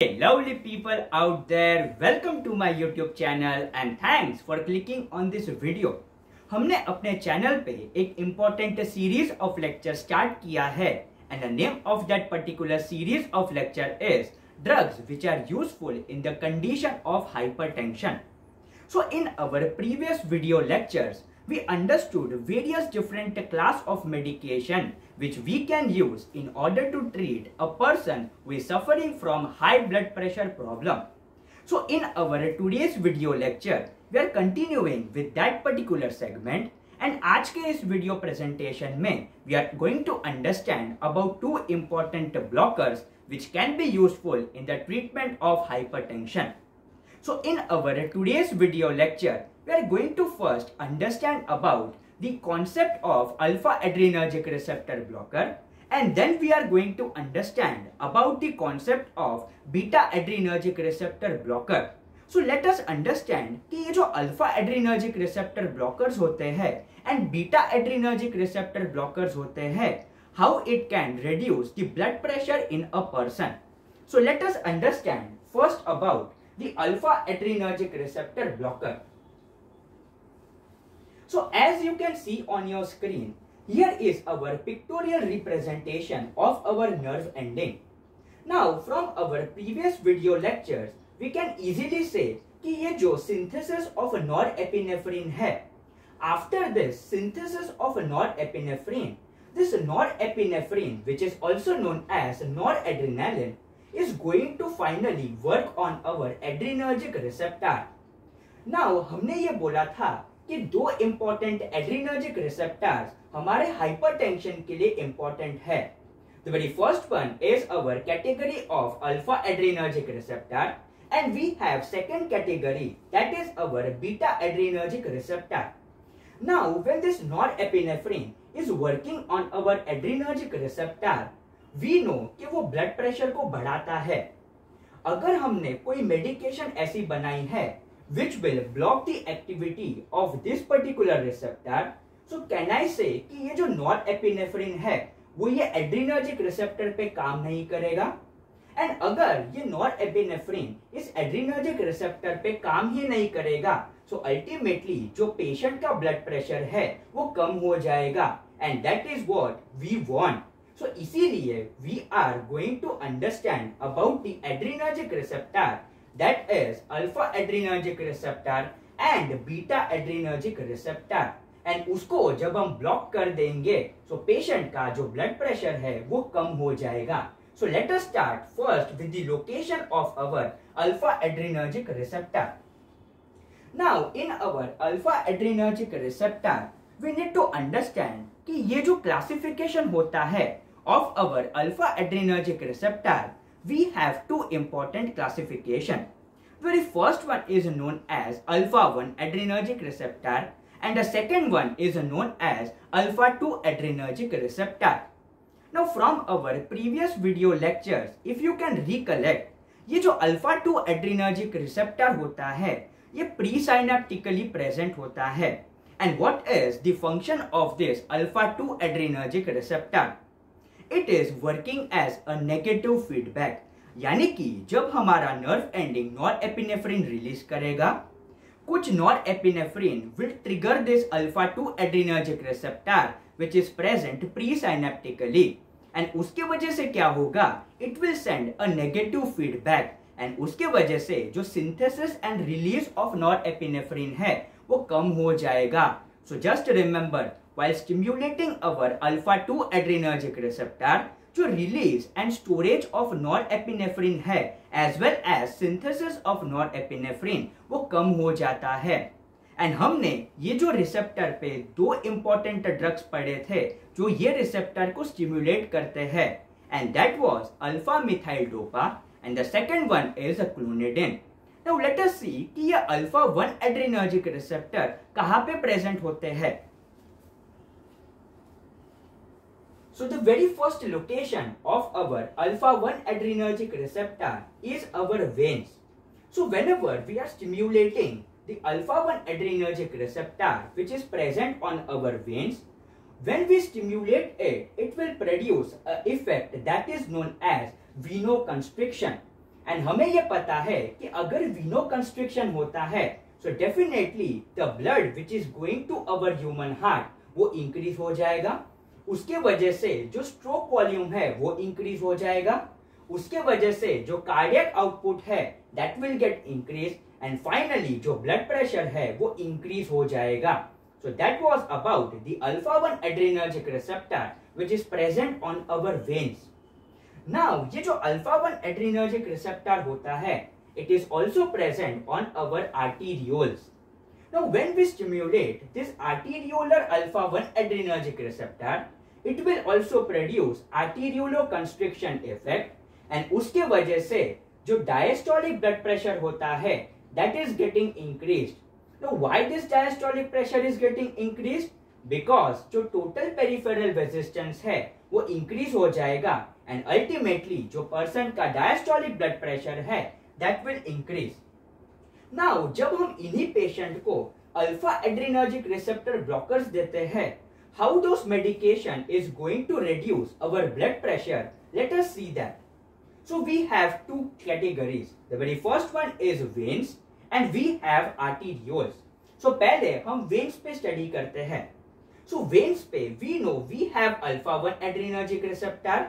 Hey lovely people out there, welcome to my YouTube channel and thanks for clicking on this video. हमने अपने channel पे एक important series of lecture start किया है and the name of that particular series of lecture is drugs which are useful in the condition of hypertension. So in our previous video lectures, we understood various different class of medication which we can use in order to treat a person who is suffering from high blood pressure problem. So in our today's video lecture, we are continuing with that particular segment and आज के इस video presentation में we are going to understand about two important blockers which can be useful in the treatment of hypertension. So in our today's video lecture, we are going to first understand about the concept of alpha adrenergic receptor blocker and then we are going to understand about the concept of beta adrenergic receptor blocker. So let us understand कि ये जो alpha adrenergic receptor blockers होते हैं and beta adrenergic receptor blockers होते हैं, how it can reduce the blood pressure in a person. So let us understand first about the alpha adrenergic receptor blocker. So as you can see on your screen, here is our pictorial representation of our nerve ending. Now from our previous video lectures, we can easily say कि ये जो synthesis of norepinephrine है, after this synthesis of norepinephrine, this norepinephrine which is also known as noradrenaline is going to finally work on our adrenergic receptor. Now हमने ये बोला था कि दो important adrenergic receptors हमारे hypertension के लिए important है. The very first one is our category of alpha adrenergic receptor and we have second category that is our beta adrenergic receptor. Now when this norepinephrine is working on our adrenergic receptor, we know कि वो blood pressure को बढ़ाता है. अगर हमने कोई medication ऐसी बनाई है which will block the activity of this particular receptor, so can I say कि ये जो norepinephrine है वो ये adrenergic receptor पे काम नहीं करेगा. And अगर ये norepinephrine इस adrenergic receptor पे काम ही नहीं करेगा, so ultimately जो patient का blood pressure है वो कम हो जाएगा and that is what we want. So इसीलिए we are going to understand about the adrenergic receptor, that is alpha adrenergic receptor and beta adrenergic receptor, and उसको जब हम block कर देंगे so patient का जो blood pressure है वो कम हो जाएगा. So let us start first with the location of our alpha adrenergic receptor. Now in our alpha adrenergic receptor, we need to understand कि ये जो classification होता है of our alpha adrenergic receptor, we have two important classification. The very first one is known as alpha 1 adrenergic receptor and the second one is known as alpha 2 adrenergic receptor. Now from our previous video lectures, if you can recollect, ये जो alpha 2 adrenergic receptor होता है ये presynaptically present होता है. And what is the function of this alpha 2 adrenergic receptor? It is working as a negative feedback. यानी कि जब हमारा nerve ending norepinephrine रिलीज करेगा, कुछ norepinephrine will trigger this alpha 2 adrenergic receptor which is present presynaptically. And उसके वजह से क्या होगा? It will send a negative feedback and उसके वजह से जो synthesis and release of norepinephrine है वो कम हो जाएगा. So just remember, while stimulating our alpha 2 adrenergic receptor, जो release and storage of norepinephrine है as well as synthesis of norepinephrine वो कम हो जाता है. And हमने ये जो receptor पे दो important drugs पढ़े थे जो ये receptor को stimulate करते हैं and that was alpha methyl dopa and the second one is clonidine. Now let us see कि ये alpha 1 adrenergic receptor कहाँ पे present होते हैं. So the very first location of our alpha 1 adrenergic receptor is our veins. So whenever we are stimulating the alpha 1 adrenergic receptor which is present on our veins, when we stimulate it, it will produce an effect that is known as vasoconstriction. And हमें ये पता है कि अगर veno constriction होता है so definitely the blood which is going to our human heart वो increase हो जाएगा। उसके वजह से जो स्ट्रोक वॉल्यूम है वो इंक्रीज हो जाएगा। उसके वजह से जो कार्डियक आउटपुट है that will get increase and finally जो ब्लड प्रेशर है वो इंक्रीज हो जाएगा। So that was about the alpha 1 adrenergic receptor which is present on our veins. Now ये जो अल्फा 1 एड्रेनर्जिक रिसेप्टर होता है it is also present on our arterioles. Now when we stimulate this arteriolar alpha 1 adrenergic receptor, it will also produce arterioconstriction effect and उसके वजह से जो diastolic blood pressure होता है that is getting increased. Now why this diastolic pressure is getting increased? Because जो total peripheral resistance है वो increase हो जाएगा and ultimately जो person का diastolic blood pressure है that will increase. Now जब हम इन्हीं पेशेंट को अल्फा एड्रेनर्जिक रिसेप्टर ब्लॉकर्स देते हैं, how those medication is going to reduce our blood pressure? Let us see that. So we have two categories. The very first one is veins and we have arterioles. So पहले हम veins पे study करते हैं. So veins पे we know we have alpha 1 adrenergic receptor.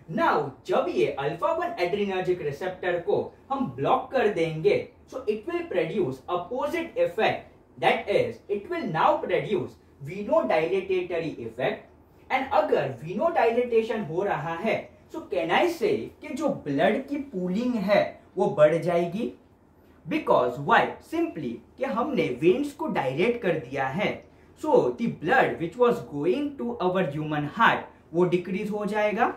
Now जब ये alpha 1 adrenergic receptor को हम ब्लॉक कर देंगे so it will produce opposite effect, that is it will now produce venodilatatory effect. And अगर वीनोडाइलेटेशन हो रहा है सो कैन आई से कि जो ब्लड की पूलिंग है वो बढ़ जाएगी। Because why? सिंपली कि हमने वेन्स को डायलेट कर दिया है so the blood which was going to our human heart वो डिक्रीज हो जाएगा।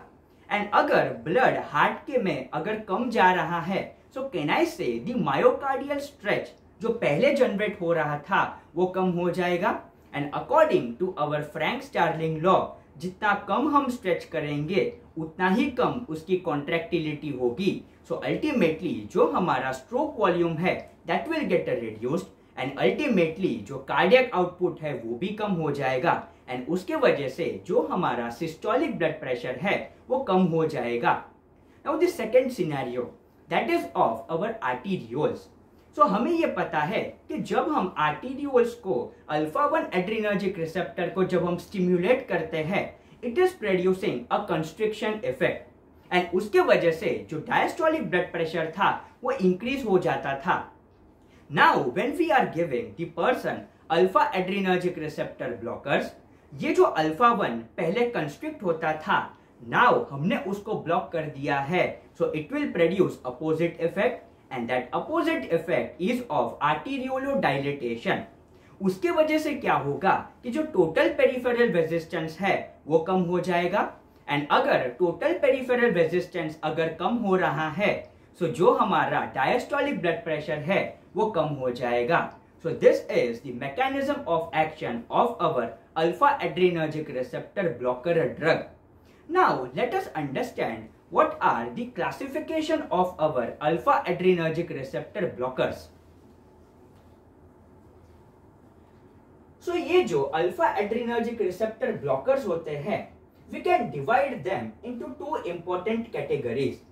एंड अगर ब्लड हार्ट के में अगर कम जा रहा है सो कैन आई से द मायोकार्डियल स्ट्रेच जो पहले जनरेट हो रहा था वो कम हो जाएगा। And according to our Frank Starling law जितना कम हम स्ट्रेच करेंगे उतना ही कम उसकी कॉन्ट्रैक्टिलिटी होगी। सो अल्टीमेटली जो हमारा स्ट्रोक वॉल्यूम है that will get reduced and ultimately जो कार्डियक आउटपुट है वो भी कम हो जाएगा एंड उसके वजह से जो हमारा सिस्टोलिक ब्लड प्रेशर है वो कम हो जाएगा। Now the second scenario that is of our arterioles. So हमें ये पता है कि जब हम आर्टेरियोल्स को अल्फा 1 एड्रेनर्जिक रिसेप्टर को जब हम स्टिम्युलेट करते हैं it is producing a constriction effect and उसके वजह से जो डायस्टोलिक ब्लड प्रेशर था वो इंक्रीज हो जाता था। Now when we are giving the person alpha adrenergic receptor blockers, ये जो अल्फा 1 पहले कंस्ट्रिक्ट होता था नाउ हमने उसको ब्लॉक कर दिया है so it will produce opposite effect and that opposite effect is of arteriolodilatation. उसके वजह से क्या होगा कि जो टोटल पेरिफेरल रेजिस्टेंस है वो कम हो जाएगा एंड अगर टोटल पेरिफेरल रेजिस्टेंस अगर कम हो रहा है सो जो हमारा डायस्टोलिक ब्लड प्रेशर है वो कम हो जाएगा। So this is the mechanism of action of our alpha adrenergic receptor blocker drug. Now let us understand what are the classification of our alpha adrenergic receptor blockers. So ये जो alpha adrenergic receptor blockers होते हैं we can divide them into two important categories.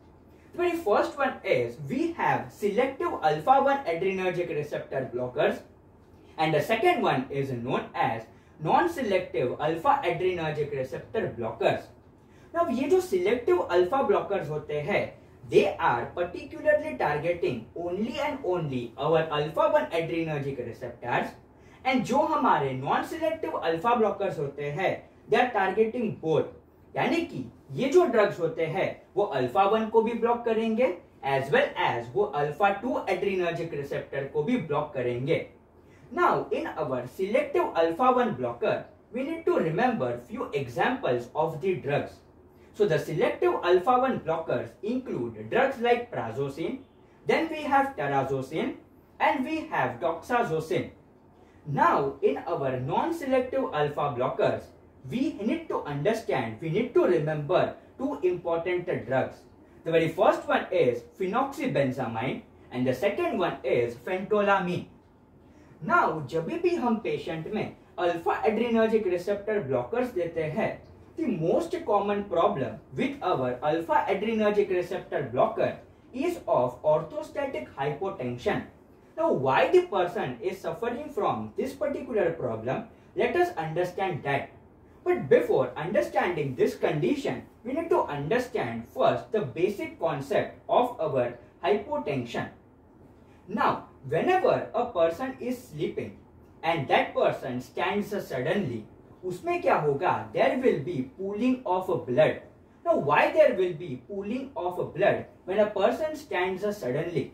The very first one is we have selective alpha 1 adrenergic receptor blockers and the second one is known as non-selective alpha adrenergic receptor blockers. Now ये जो selective alpha blockers होते हैं they are particularly targeting only and only our alpha 1 adrenergic receptors and जो हमारे non-selective alpha blockers होते हैं they are targeting both, यानी कि ये जो ड्रग्स होते हैं वो अल्फा 1 को भी ब्लॉक करेंगे एज वेल एज वो अल्फा 2 एड्रेनर्जिक रिसेप्टर को भी ब्लॉक करेंगे। Now in our selective alpha 1 blocker we need to remember few examples of the drugs. So the selective alpha 1 blockers include drugs like prazosin, then we have terazosin and we have doxazosin. Now in our non selective alpha blockers we need to understand, we need to remember two important drugs. The very first one is phenoxybenzamide and the second one is phentolamine. Now जब भी हम patient में alpha adrenergic receptor blockers देते हैं the most common problem with our alpha adrenergic receptor blocker is of orthostatic hypotension. Now, why the person is suffering from this particular problem, let us understand that. But before understanding this condition, we need to understand first the basic concept of our hypotension. Now, whenever a person is sleeping and that person stands suddenly, उसमें क्या होगा? There will be pooling of blood. Now, why there will be pooling of blood when a person stands suddenly?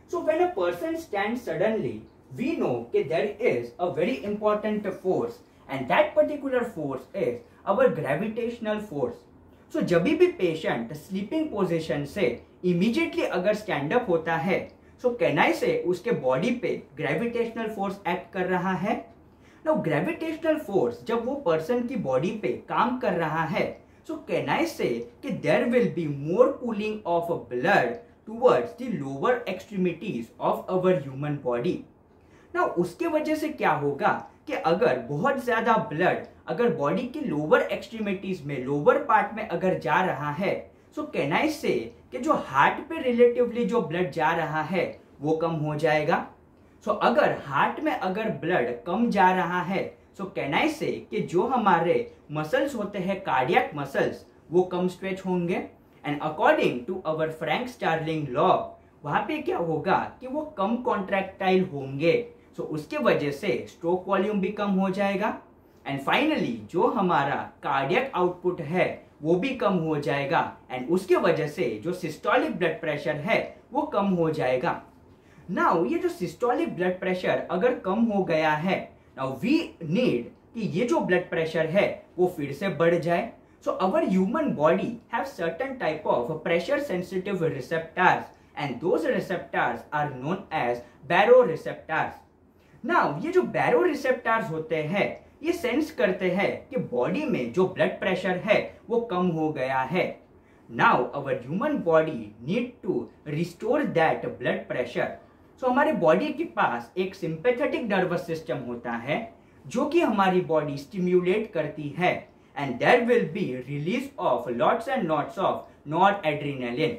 So, when a person stands suddenly, we know that there is a very important force, and that particular force is our gravitational force. So, जब भी patient sleeping position से immediately अगर stand up होता है, so can I say उसके body पे gravitational force act कर रहा है? Now, gravitational force जब वो person की body पे काम कर रहा है, so can I say कि there will be more pooling of blood towards the lower extremities of our human body. Now, उसके वजह से क्या होगा कि अगर बहुत ज्यादा ब्लड अगर बॉडी की लोअर एक्सट्रीमिटीज में लोअर पार्ट में अगर जा रहा है, सो कैन आई से कि जो हार्ट पे रिलेटिवली जो ब्लड जा रहा है वो कम हो जाएगा. सो अगर हार्ट में अगर ब्लड कम जा रहा है, सो कैन आई से कि जो हमारे मसल्स होते हैं कार्डियक मसल्स वो कम स्ट्रेच होंगे. And according to our Frank Starling law, वहां पे क्या होगा कि वो कम कॉन्ट्रैक्टाइल होंगे. सो उसके वजह से स्ट्रोक वॉल्यूम भी कम हो जाएगा. एंड फाइनली जो हमारा कार्डियक आउटपुट है वो भी कम हो जाएगा. एंड उसके वजह से जो सिस्टोलिक ब्लड प्रेशर है वो कम हो जाएगा. नाउ ये जो सिस्टोलिक ब्लड प्रेशर अगर कम हो गया है, नाउ वी नीड कि ये जो ब्लड प्रेशर है वो फिर से बढ़ जाए. So our human body have certain type of pressure sensitive receptors, and those receptors are known as baroreceptors. Now ये जो बैरो रिसेप्टर्स होते हैं ये सेंस करते हैं कि बॉडी में जो ब्लड प्रेशर है वो कम हो गया है. Now our human body need to restore that blood pressure. So हमारे बॉडी के पास एक सिंपैथेटिक नर्वस सिस्टम होता है जो कि हमारी बॉडी स्टिम्युलेट करती है, and there will be release of lots and lots of noradrenaline.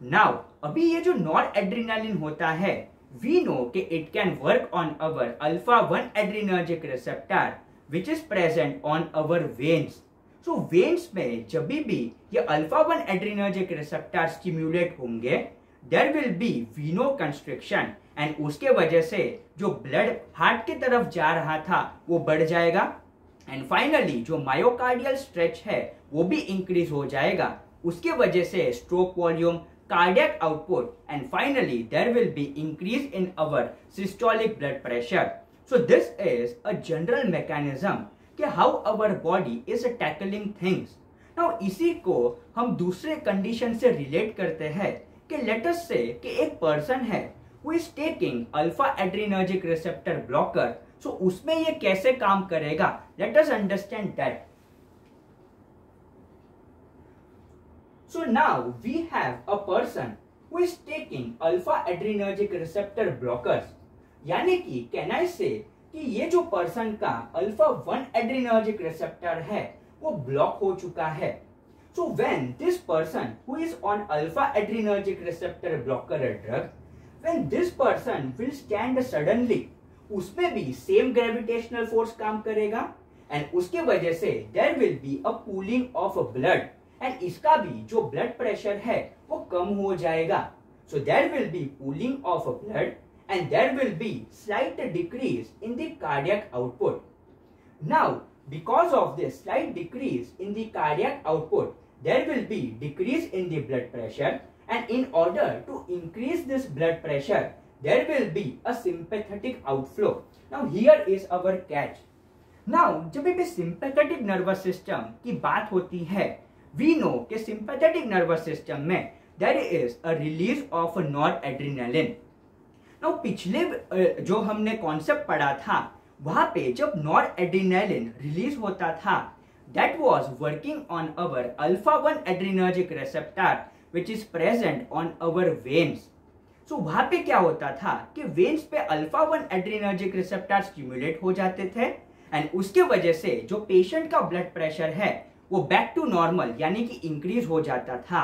Now अभी ये जो नॉरएड्रेनालिन होता है, we know that it can work on our alpha 1 adrenergic receptor which is present on our veins. So veins में जब भी ये alpha 1 adrenergic receptor stimulate होंगे, there will be venoconstriction, and उसके वजह से जो ब्लड हार्ट की तरफ जा रहा था वो बढ़ जाएगा. एंड फाइनली जो मायोकार्डियल स्ट्रेच है वो भी इंक्रीज हो जाएगा. उसके वजह से stroke volume, cardiac output, and finally there will be increase in our systolic blood pressure. So this is a general mechanism कि how our body is tackling things. Now इसी को हम दूसरे कंडीशन से रिलेट करते हैं कि let us say कि एक पर्सन है who is taking alpha adrenergic receptor blocker. So उसमें ये कैसे काम करेगा, let us understand that. So now we have a person who is taking alpha adrenergic receptor blockers. यानी कि can I say कि ये जो पर्सन का अल्फा 1 adrenergic receptor है वो ब्लॉक हो चुका है. So when this person who is on alpha adrenergic receptor blocker drug, when this person will stand suddenly, उसमें भी same gravitational force काम करेगा, and उसके वजह से there will be a pooling of blood. And इसका भी जो ब्लड प्रेशर है वो कम हो जाएगा. So there will be pooling of blood and there will be slight decrease in the cardiac output. Now because of this slight decrease in the cardiac output, there will be decrease in the blood pressure, and in order to increase this blood pressure there will be a sympathetic outflow. Now here is our catch. Now जब भी sympathetic nervous system की बात होती है, we know कि sympathetic nervous system में there is a release of noradrenaline. Now पिछले जो हमने कॉन्सेप्ट पढ़ा था वहां पे जब noradrenaline रिलीज होता था, that was working on our alpha 1 adrenergic receptor which is present on our veins. So वहां पे क्या होता था कि वेन्स पे अल्फा 1 adrenergic receptor स्टिमुलेट हो जाते थे, एंड उसके वजह से जो पेशेंट का ब्लड प्रेशर है वो बैक टू नॉर्मल यानी कि इंक्रीज हो जाता था.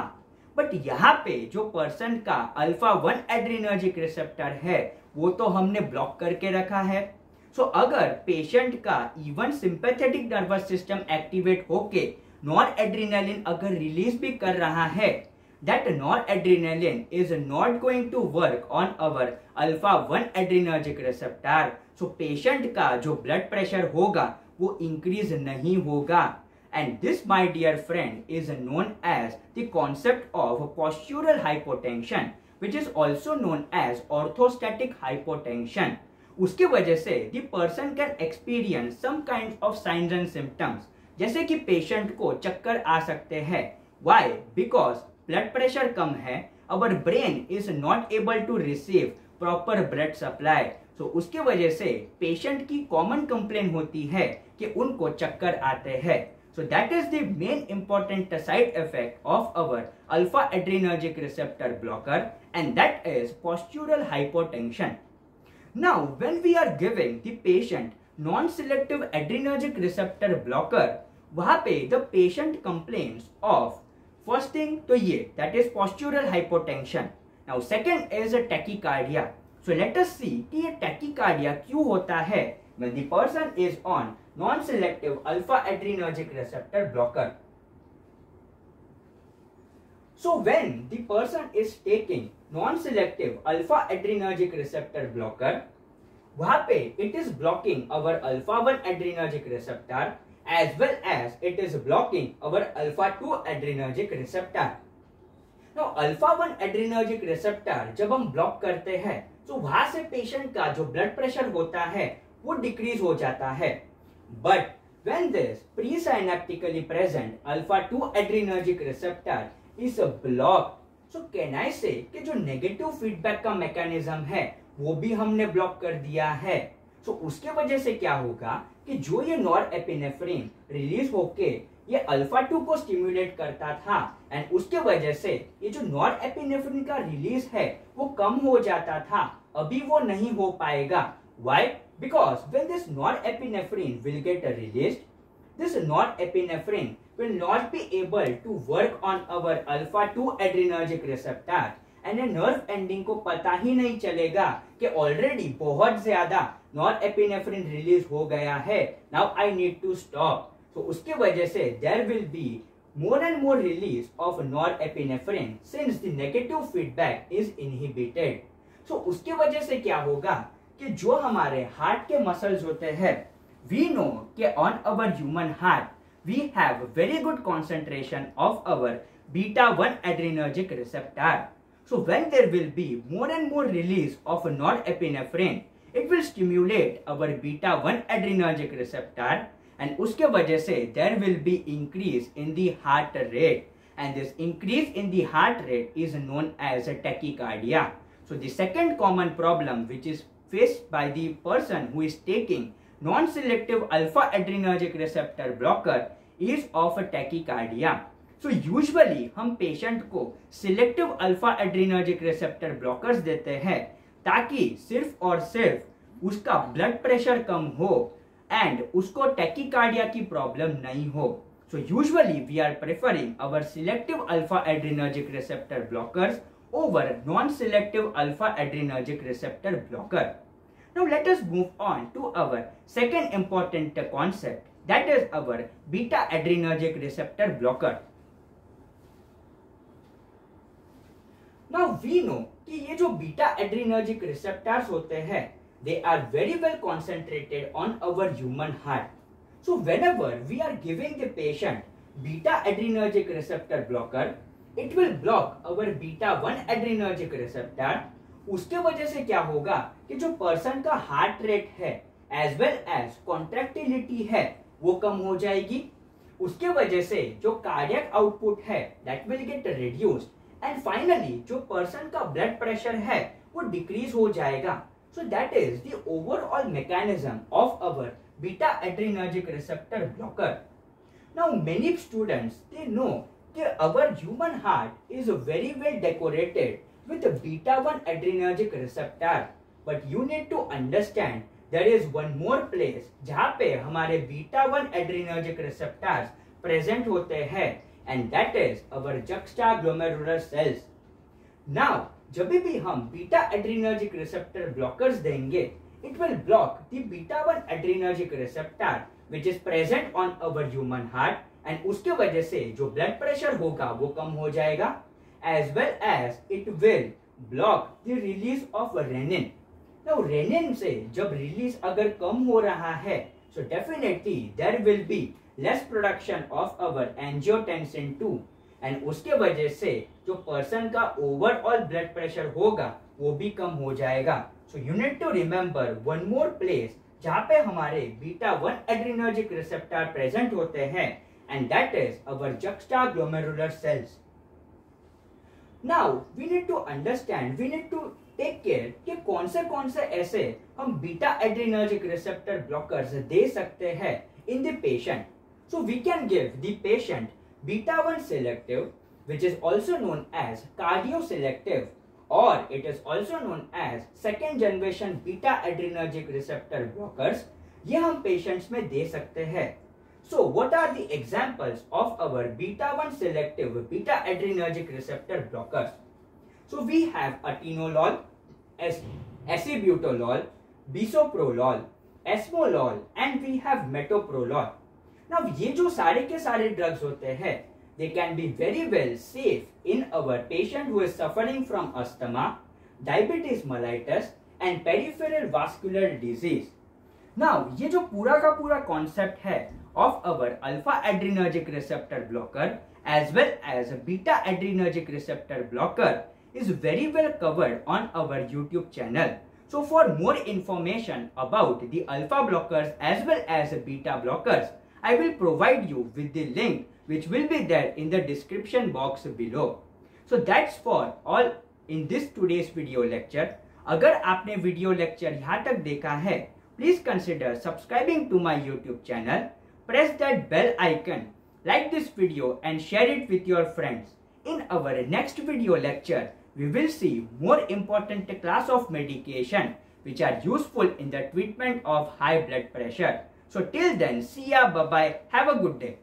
बट यहाँ पे जो पर्सन का अल्फा 1 एड्रीनर्जिक रिसेप्टर है वो तो हमने ब्लॉक करके रखा है। सो अगर पेशेंट का even sympathetic nervous system activate होके नॉर एड्रीनलिन अगर रिलीज भी कर रहा है, that noradrenaline is not going to work on our alpha 1 adrenergic receptor. So patient का जो blood pressure होगा वो increase नहीं होगा। And this, my dear friend, is known as the concept of postural hypotension, which is also known as orthostatic hypotension. उसके वजह से the person can experience some kinds of signs and symptoms, जैसे कि patient को चक्कर आ सकते हैं। Why? Because blood pressure कम है, our brain is not able to receive proper blood supply. So उसके वजह से पेशेंट की कॉमन कंप्लेन होती है कि उनको चक्कर आते हैं। So that is the main important side effect of our alpha adrenergic receptor blocker, and that is postural hypotension. Now when we are giving the patient non selective adrenergic receptor blocker, वहां पे the patient complains of first thing तो ये that is postural hypotension. Now second is tachycardia. So let us see कि ये tachycardia क्यों होता है when the person is on non selective alpha adrenergic receptor blocker. So when the person is taking non selective alpha adrenergic receptor blocker, वहां पे it is blocking our alpha 1 adrenergic receptor as well as it is blocking our alpha 2 adrenergic receptor. Now alpha 1 adrenergic receptor जब हम block करते हैं तो वहां से patient का जो ब्लड प्रेशर होता है वो डिक्रीज हो जाता है। But when this presynaptically present alpha 2 adrenergic receptor is blocked, so can I say कि जो नेगेटिव फीडबैक का मैकेनिज्म है वो भी हमने ब्लॉक कर दिया है। तो उसके वजह से क्या होगा कि जो ये नॉरएपिनेफ्रिन रिलीज होके ये अल्फा 2 को स्टिमुलेट करता था, एंड उसके वजह से ये जो नॉरएपिनेफ्रिन का रिलीज है वो कम हो जाता था, अभी वो नहीं हो पाएगा। Why? Because when this norepinephrine will get released, this norepinephrine will not be able to work on our alpha 2 adrenergic receptor, and nerve ending को पता ही नहीं चलेगा कि ऑलरेडी बहुत ज्यादा नॉरएपिनेफ्रिन रिलीज हो गया है, now I need to stop. तो उसके वजह से there will be more and more release of norepinephrine since the negative feedback is inhibited. So उसके वजह से क्या होगा कि जो हमारे हार्ट के मसल्स होते हैं, वी नो कि on our human heart we have very good concentration of our beta 1 adrenergic receptor. So when there will be more and more release of norepinephrine, it will stimulate our beta 1 adrenergic receptor, and उसके वजह से there will be increase in the heart rate, and this increase in the heart rate is known as tachycardia. So the second common problem which is faced by the person who is taking non-selective alpha adrenergic receptor blocker is of tachycardia. So usually हम patient को selective alpha adrenergic receptor blockers देते हैं ताकि सिर्फ और सिर्फ उसका blood pressure कम हो एंड उसको टैकीकार्डिया की प्रॉब्लम नहीं हो। So usually we are preferring our selective alpha adrenergic receptor blockers over non-selective alpha adrenergic receptor blocker. Now let us move on to our second important concept, that is our beta adrenergic receptor blocker. Now we know कि ये जो beta adrenergic receptors होते हैं, they are very well concentrated on our human heart. So whenever we are giving the patient beta adrenergic receptor blocker, it will block our beta 1 adrenergic receptor. उसके वजह से क्या होगा कि जो पर्सन का हार्ट रेट है एज वेल एज कॉन्ट्रैक्टिलिटी है वो कम हो जाएगी। उसके वजह से जो कार्डियक आउटपुट है that will get reduced, and finally जो पर्सन का ब्लड प्रेशर है वो डिक्रीज हो जाएगा। So that is the overall mechanism of our beta adrenergic receptor blocker. Now many students they know कि our human heart is very well decorated with the beta 1 adrenergic receptor, but you need to understand there is one more place जहाँ पे हमारे beta 1 adrenergic receptors present होते हैं, and that is our juxtaglomerular cells. Now, जब भी हम beta adrenergic receptor blockers देंगे, it will block the beta 1 adrenergic receptor which is present on our human heart, and उसके वजह से जो ब्लड प्रेशर होगा वो कम हो जाएगा, as well as it will block the release of renin. Now renin से जब रिलीज अगर कम हो रहा है, so definitely there will be less production of our angiotensin 2, and उसके वजह से जो पर्सन का ओवरऑल ब्लड प्रेशर होगा वो भी कम हो जाएगा. So you need to remember one more place जहाँ पे हमारे बीटा 1 adrenergic receptor present होते हैं, and that is our juxtaglomerular cells. Now we need to understand, we need to take care कि कौन से ऐसे हम बीटा एड्रीनर्जिक रिसेप्टर ब्लॉकर्स दे सकते हैं in the patient. So we can give the patient beta 1 selective, which is also known as cardioselective, or it is also known as second generation beta adrenergic receptor blockers. ये हम patients में दे सकते हैं. So what are the examples of our beta 1 selective beta adrenergic receptor blockers? So we have atenolol, acebutolol, bisoprolol, esmolol, and we have metoprolol. Now ये जो सारे के सारे drugs होते हैं, they can be very well safe in our patient who is suffering from asthma, diabetes mellitus, and peripheral vascular disease. Now ये जो पूरा का पूरा concept है of our alpha adrenergic receptor blocker as well as beta adrenergic receptor blocker is very well covered on our YouTube channel. So for more information about the alpha blockers as well as beta blockers, I will provide you with the link which will be there in the description box below. So that's for all in this today's video lecture. अगर आपने video lecture यहाँ तक देखा है, please consider subscribing to my YouTube channel, press that bell icon, like this video and share it with your friends. In our next video lecture, we will see more important class of medication which are useful in the treatment of high blood pressure. So till then, see ya, bye bye, have a good day.